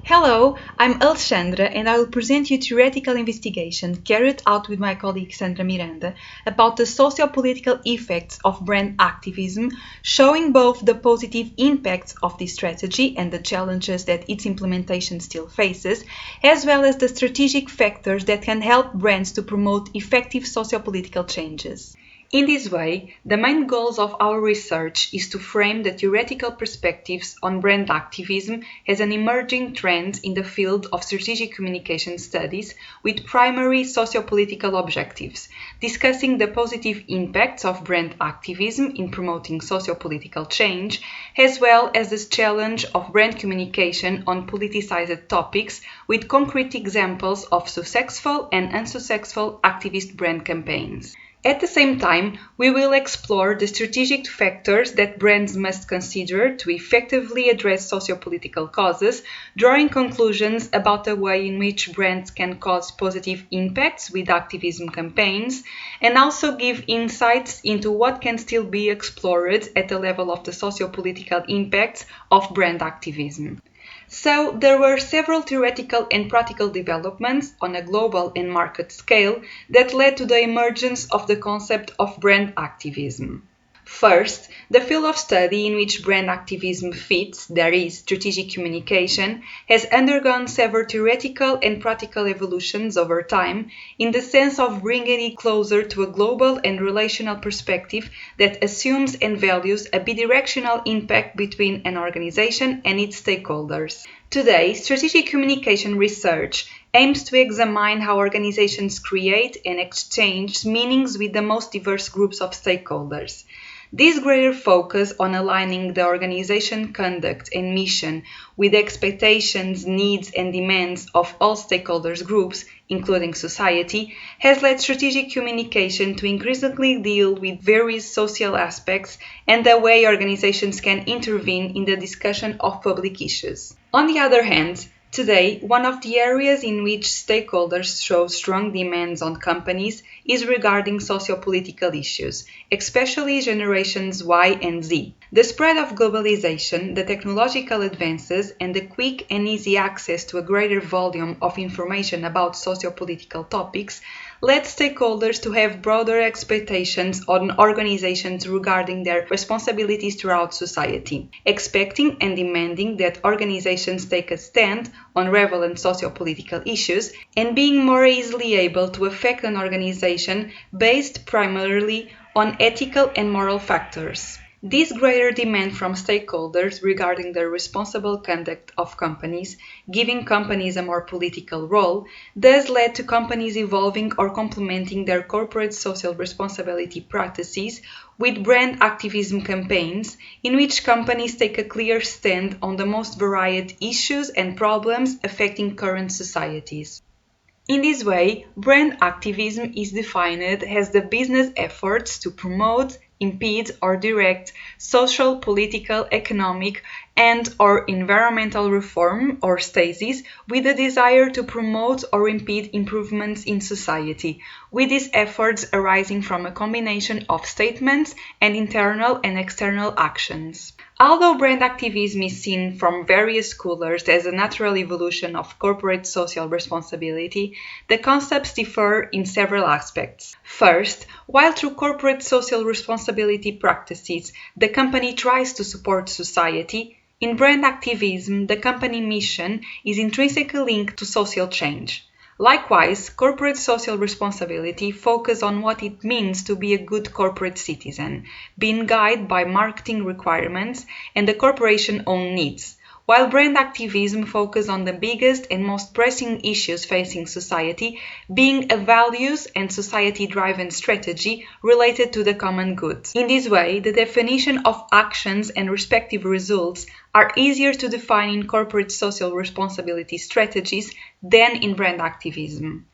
Hello, I'm Alexandra and I will present you a theoretical investigation carried out with my colleague Sandra Miranda about the socio-political effects of brand activism, showing both the positive impacts of this strategy and the challenges that its implementation still faces, as well as the strategic factors that can help brands to promote effective socio-political changes. In this way, the main goals of our research is to frame the theoretical perspectives on brand activism as an emerging trend in the field of strategic communication studies with primary socio-political objectives, discussing the positive impacts of brand activism in promoting socio-political change, as well as the challenge of brand communication on politicized topics with concrete examples of successful and unsuccessful activist brand campaigns. At the same time, we will explore the strategic factors that brands must consider to effectively address sociopolitical causes, drawing conclusions about the way in which brands can cause positive impacts with activism campaigns, and also give insights into what can still be explored at the level of the sociopolitical impacts of brand activism. So, there were several theoretical and practical developments on a global and market scale that led to the emergence of the concept of brand activism. First, the field of study in which brand activism fits, that is, strategic communication, has undergone several theoretical and practical evolutions over time in the sense of bringing it closer to a global and relational perspective that assumes and values a bidirectional impact between an organization and its stakeholders. Today, strategic communication research aims to examine how organizations create and exchange meanings with the most diverse groups of stakeholders. This greater focus on aligning the organization conduct and mission with the expectations, needs, and demands of all stakeholders groups, including society, has led strategic communication to increasingly deal with various social aspects and the way organizations can intervene in the discussion of public issues. On the other hand, today, one of the areas in which stakeholders show strong demands on companies is regarding socio-political issues, especially generations Y and Z. The spread of globalization, the technological advances, and the quick and easy access to a greater volume of information about socio-political topics led stakeholders to have broader expectations on organizations regarding their responsibilities throughout society, expecting and demanding that organizations take a stand on relevant socio-political issues and being more easily able to affect an organization based primarily on ethical and moral factors. This greater demand from stakeholders regarding the responsible conduct of companies, giving companies a more political role, thus led to companies evolving or complementing their corporate social responsibility practices with brand activism campaigns, in which companies take a clear stand on the most varied issues and problems affecting current societies. In this way, brand activism is defined as the business efforts to promote, impede or direct social, political, economic and/or environmental reform or stasis with the desire to promote or impede improvements in society, with these efforts arising from a combination of statements and internal and external actions. Although brand activism is seen from various scholars as a natural evolution of corporate social responsibility, the concepts differ in several aspects. First, while through corporate social responsibility practices, the company tries to support society, in brand activism, the company mission is intrinsically linked to social change. Likewise, corporate social responsibility focuses on what it means to be a good corporate citizen, being guided by marketing requirements and the corporation's own needs, while brand activism focuses on the biggest and most pressing issues facing society, being a values and society-driven strategy related to the common good. In this way, the definition of actions and respective results are easier to define in corporate social responsibility strategies than in brand activism.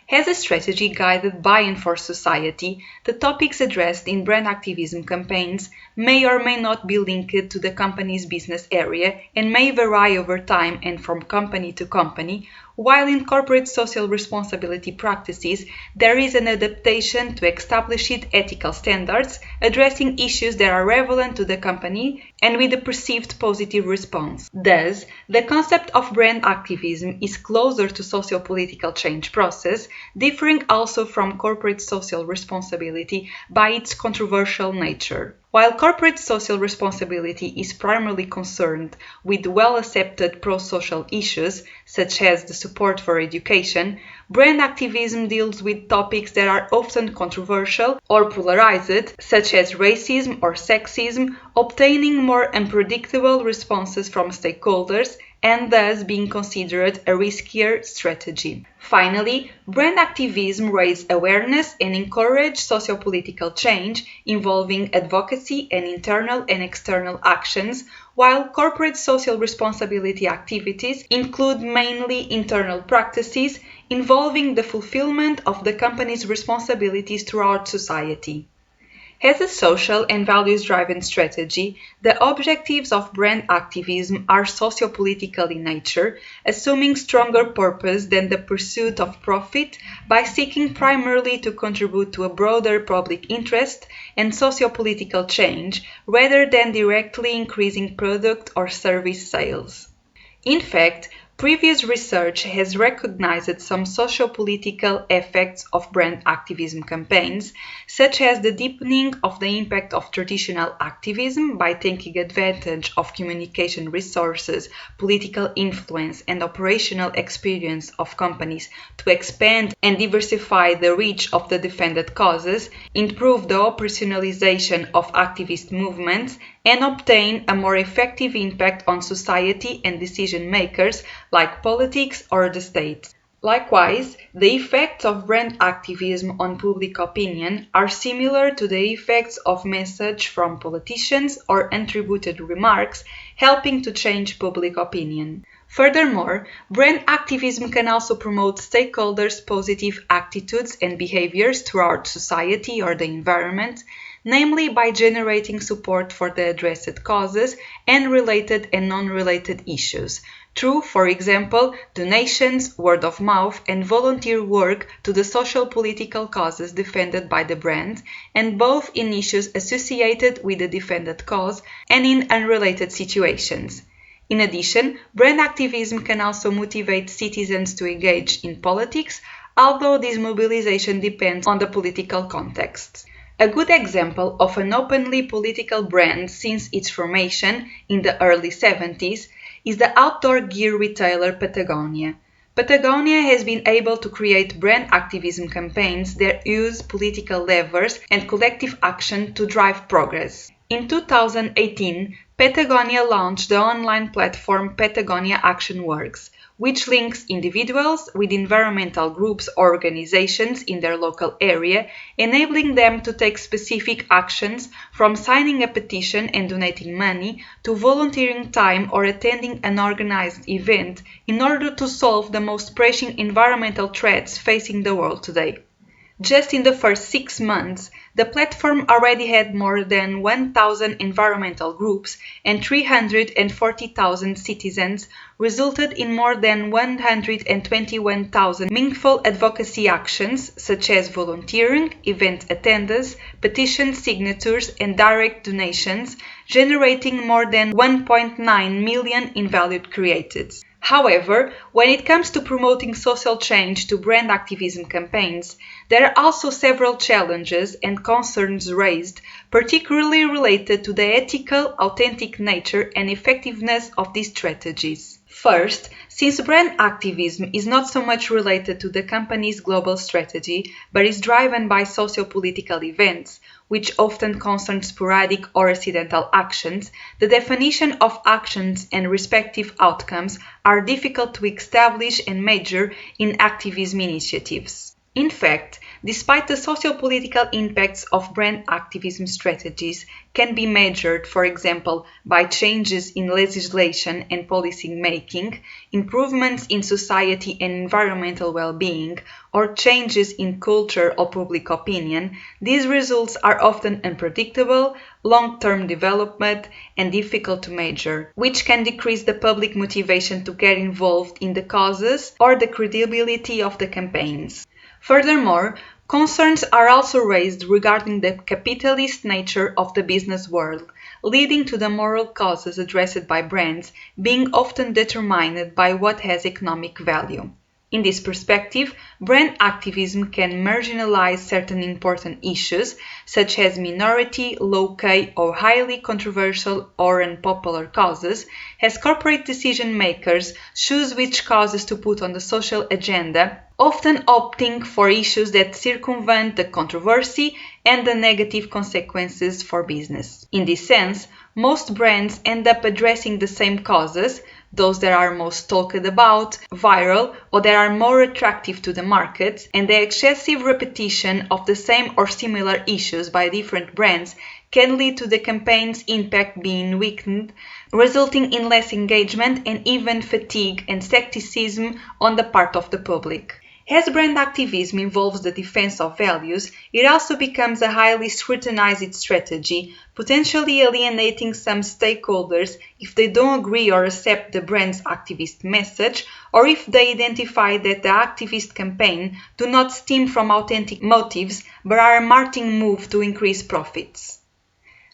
As a strategy guided by and for society, the topics addressed in brand activism campaigns may or may not be linked to the company's business area and may vary over time and from company to company, while in corporate social responsibility practices, there is an adaptation to established ethical standards addressing issues that are relevant to the company and with a perceived positive response. Thus, the concept of brand activism is closer to socio-political change process, differing also from corporate social responsibility by its controversial nature. While corporate social responsibility is primarily concerned with well-accepted pro-social issues, such as the support for education, brand activism deals with topics that are often controversial or polarized, such as racism or sexism, obtaining more unpredictable responses from stakeholders and thus being considered a riskier strategy. Finally, brand activism raises awareness and encourages socio-political change involving advocacy and internal and external actions, while corporate social responsibility activities include mainly internal practices involving the fulfillment of the company's responsibilities throughout society. As a social and values-driven strategy, the objectives of brand activism are socio-political in nature, assuming stronger purpose than the pursuit of profit by seeking primarily to contribute to a broader public interest and socio-political change rather than directly increasing product or service sales. In fact, previous research has recognized some socio-political effects of brand activism campaigns, such as the deepening of the impact of traditional activism by taking advantage of communication resources, political influence, and operational experience of companies to expand and diversify the reach of the defended causes, improve the operationalization of activist movements, and obtain a more effective impact on society and decision makers like politics or the state. Likewise, the effects of brand activism on public opinion are similar to the effects of message from politicians or attributed remarks, helping to change public opinion. Furthermore, brand activism can also promote stakeholders' positive attitudes and behaviors throughout society or the environment, namely by generating support for the addressed causes and related and non-related issues, through, for example, donations, word of mouth, and volunteer work to the social political causes defended by the brand, and both in issues associated with the defended cause and in unrelated situations. In addition, brand activism can also motivate citizens to engage in politics, although this mobilization depends on the political context. A good example of an openly political brand since its formation in the early 70s is the outdoor gear retailer Patagonia. Patagonia has been able to create brand activism campaigns that use political levers and collective action to drive progress. In 2018, Patagonia launched the online platform Patagonia Action Works, which links individuals with environmental groups or organizations in their local area, enabling them to take specific actions from signing a petition and donating money to volunteering time or attending an organized event in order to solve the most pressing environmental threats facing the world today. Just in the first 6 months, the platform already had more than 1,000 environmental groups and 340,000 citizens, resulted in more than 121,000 meaningful advocacy actions such as volunteering, event attendance, petition signatures, and direct donations, generating more than 1.9 million in value created. However, when it comes to promoting social change to brand activism campaigns, there are also several challenges and concerns raised, particularly related to the ethical, authentic nature and effectiveness of these strategies. First, since brand activism is not so much related to the company's global strategy, but is driven by socio-political events, which often concern sporadic or accidental actions, the definition of actions and respective outcomes are difficult to establish and measure in activism initiatives. In fact, Despite the socio-political impacts of brand activism strategies can be measured, for example, by changes in legislation and policy making, improvements in society and environmental well-being, or changes in culture or public opinion, these results are often unpredictable, long-term development, and difficult to measure, which can decrease the public motivation to get involved in the causes or the credibility of the campaigns. Furthermore, concerns are also raised regarding the capitalist nature of the business world, leading to the moral causes addressed by brands being often determined by what has economic value. In this perspective, brand activism can marginalize certain important issues, such as minority, low-key, or highly controversial or unpopular causes, as corporate decision-makers choose which causes to put on the social agenda, often opting for issues that circumvent the controversy and the negative consequences for business. In this sense, most brands end up addressing the same causes, those that are most talked about, viral, or that are more attractive to the market, and the excessive repetition of the same or similar issues by different brands can lead to the campaign's impact being weakened, resulting in less engagement and even fatigue and skepticism on the part of the public. As brand activism involves the defense of values, it also becomes a highly scrutinized strategy, potentially alienating some stakeholders if they don't agree or accept the brand's activist message, or if they identify that the activist campaign do not stem from authentic motives but are a marketing move to increase profits.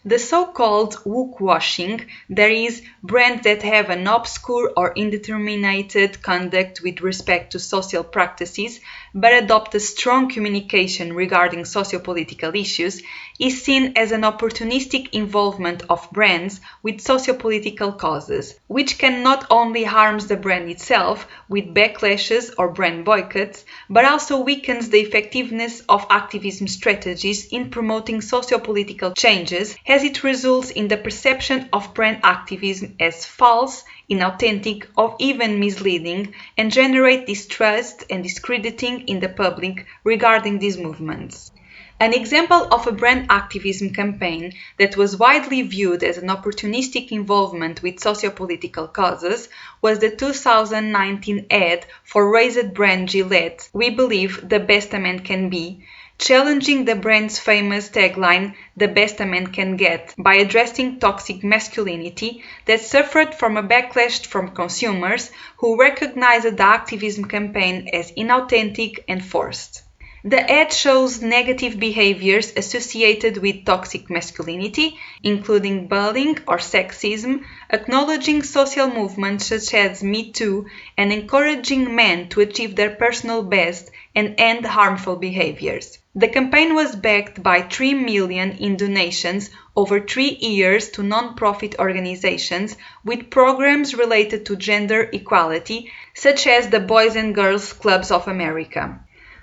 The so-called woke-washing, that is, brands that have an obscure or indeterminate conduct with respect to social practices, but adopt a strong communication regarding socio-political issues, is seen as an opportunistic involvement of brands with socio-political causes, which can not only harm the brand itself with backlashes or brand boycotts, but also weakens the effectiveness of activism strategies in promoting socio-political changes, as it results in the perception of brand activism as false, inauthentic, or even misleading, and generate distrust and discrediting in the public regarding these movements. An example of a brand activism campaign that was widely viewed as an opportunistic involvement with sociopolitical causes was the 2019 ad for razor brand Gillette, "We believe the best a man can be," challenging the brand's famous tagline, "The best a man can get," by addressing toxic masculinity that suffered from a backlash from consumers who recognized the activism campaign as inauthentic and forced. The ad shows negative behaviors associated with toxic masculinity, including bullying or sexism, acknowledging social movements such as Me Too, and encouraging men to achieve their personal best and end harmful behaviors. The campaign was backed by $3 million in donations over 3 years to non-profit organizations with programs related to gender equality, such as the Boys and Girls Clubs of America.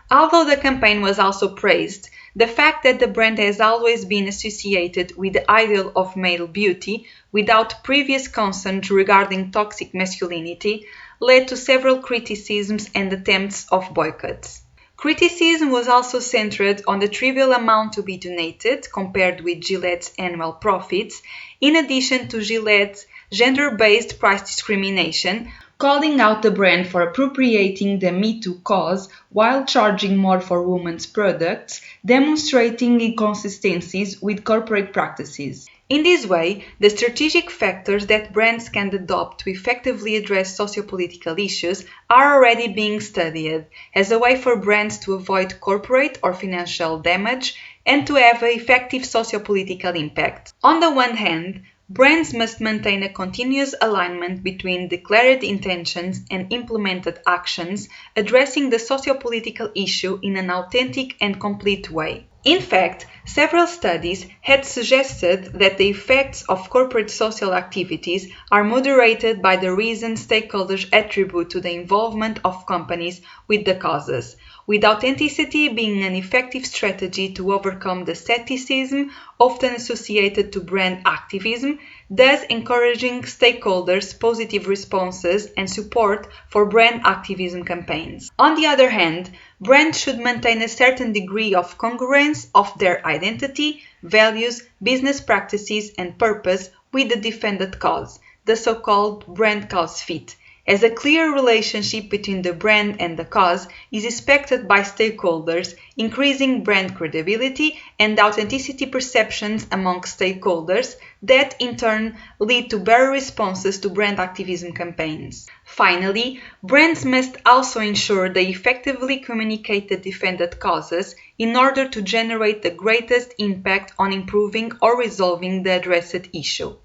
Although the campaign was also praised, the fact that the brand has always been associated with the ideal of male beauty without previous concerns regarding toxic masculinity led to several criticisms and attempts of boycotts. Criticism was also centered on the trivial amount to be donated compared with Gillette's annual profits, in addition to Gillette's gender-based price discrimination, calling out the brand for appropriating the Me Too cause while charging more for women's products, demonstrating inconsistencies with corporate practices. In this way, the strategic factors that brands can adopt to effectively address sociopolitical issues are already being studied as a way for brands to avoid corporate or financial damage and to have an effective sociopolitical impact. On the one hand, brands must maintain a continuous alignment between declared intentions and implemented actions, addressing the sociopolitical issue in an authentic and complete way. In fact, several studies had suggested that the effects of corporate social activities are moderated by the reason stakeholders attribute to the involvement of companies with the causes, with authenticity being an effective strategy to overcome the skepticism often associated to brand activism, thus encouraging stakeholders' positive responses and support for brand activism campaigns. On the other hand, brands should maintain a certain degree of congruence of their identity, values, business practices, and purpose with the defended cause, the so-called brand cause fit, as a clear relationship between the brand and the cause is expected by stakeholders, increasing brand credibility and authenticity perceptions among stakeholders that in turn lead to better responses to brand activism campaigns. Finally, brands must also ensure they effectively communicate the defended causes in order to generate the greatest impact on improving or resolving the addressed issue.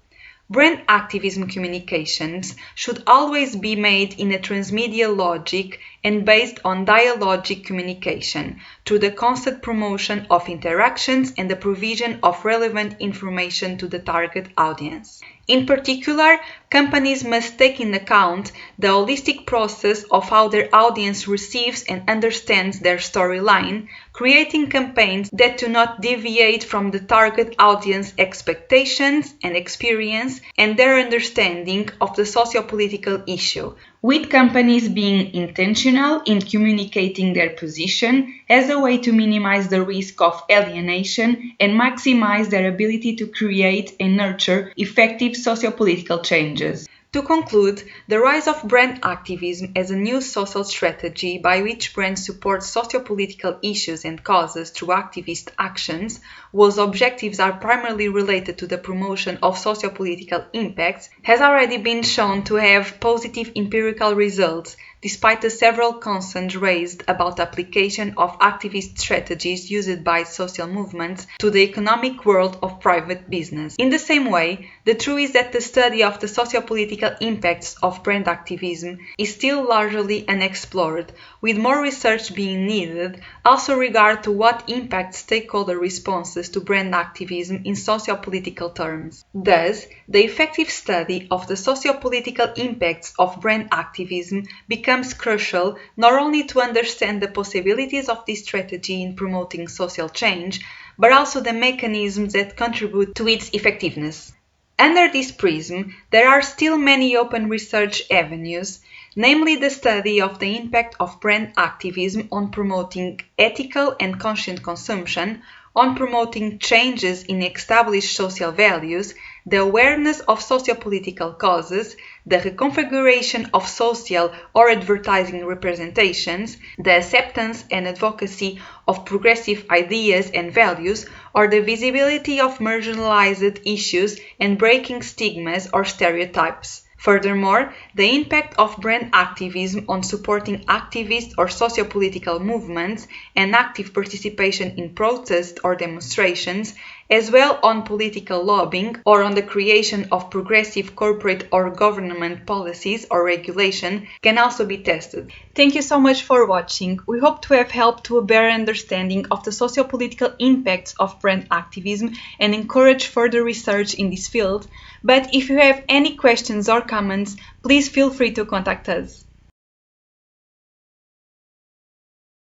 Brand activism communications should always be made in a transmedia logic and based on dialogic communication through the constant promotion of interactions and the provision of relevant information to the target audience. In particular, companies must take into account the holistic process of how their audience receives and understands their storyline, creating campaigns that do not deviate from the target audience expectations and experience and their understanding of the socio-political issue, with companies being intentional in communicating their position as a way to minimize the risk of alienation and maximize their ability to create and nurture effective socio-political changes. To conclude, the rise of brand activism as a new social strategy by which brands support socio-political issues and causes through activist actions, whose objectives are primarily related to the promotion of socio-political impacts, has already been shown to have positive empirical results, despite the several concerns raised about the application of activist strategies used by social movements to the economic world of private business. In the same way, the truth is that the study of the socio-political impacts of brand activism is still largely unexplored, with more research being needed also regard to what impact stakeholder responses to brand activism in socio-political terms. Thus, the effective study of the socio-political impacts of brand activism becomes crucial not only to understand the possibilities of this strategy in promoting social change, but also the mechanisms that contribute to its effectiveness. Under this prism, there are still many open research avenues, namely the study of the impact of brand activism on promoting ethical and conscious consumption, on promoting changes in established social values, the awareness of socio-political causes, the reconfiguration of social or advertising representations, the acceptance and advocacy of progressive ideas and values, or the visibility of marginalized issues and breaking stigmas or stereotypes. Furthermore, the impact of brand activism on supporting activist or socio-political movements and active participation in protests or demonstrations, as well on political lobbying or on the creation of progressive corporate or government policies or regulation can also be tested. Thank you so much for watching. We hope to have helped to a better understanding of the socio-political impacts of brand activism and encourage further research in this field. But if you have any questions or comments, please feel free to contact us.